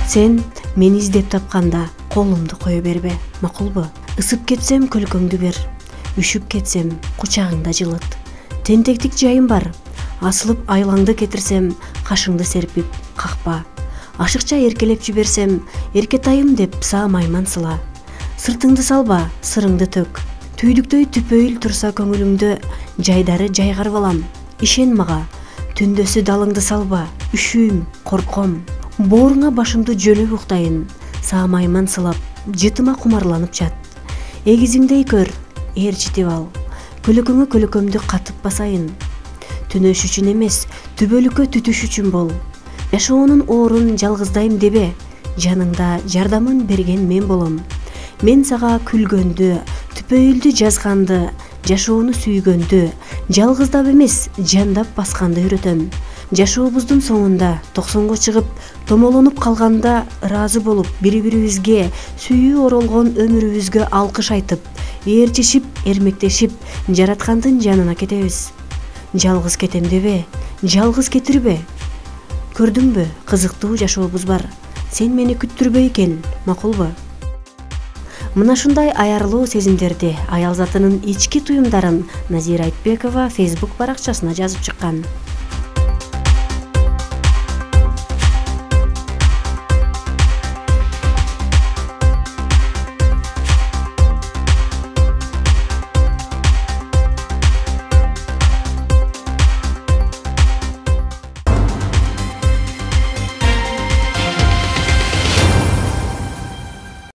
Сен мени издеп тапканда колумду кое бербе, макулбу? Ысып кетсем көлкөңдү бер, үшүп кетсем кучагыңда жылыт. Тентектик жайым бар, асылып айлаңды кетирсем, кашыңды серпип какпа. Ашыкча эркелеп жиберсем, эркетайым деп саамайман сыла. Сыртыңды салба, сырыңды төк. Түйдүктөй түпөйүл турса көңүлүңдө, жайдары жайгар балам. Ишен мага, түндөсү далыңды салба, үшүйм, корком. Бооруңа башымды жөлөп уктайын, саамайман сылап, жытыма кумарланып жат. Эгизиңдей көр, ээрчитип ал. Көлөкөңө көлөкөмдү катып басайын. Түнөш үчүн эмес, түбөлүккө түтүш үчүн бол. Жашоонун оорун жалгыздайм дебе, жаныңда жардамын берген мен болом. Мен сага күлгөндү, түпөйүлдү жазганды, жашоону сүйгөндү, жалгыздап эмес, жандап басканды үйрөтөм. Жашообуздун соңунда 90го чыгып, томолонуп калганда ыраазы болуп, бири-бирибизге сүйүү оролгон өмүрүбүзгө алкыш айтып, ээрчишип, эрмектешип, жараткандын жанына кетебиз. Жалгыз кетем дебе, жалгыз кетирбе. Көрдүңбү, кызыктуу жашообуз бар. Сен мени күттүрбөй кел, макулбу? Мына ушундай аярлуу сезимдерди, аял затынын ички туюмдарын Назира Айтбекова Facebook баракчасына жазып чыккан.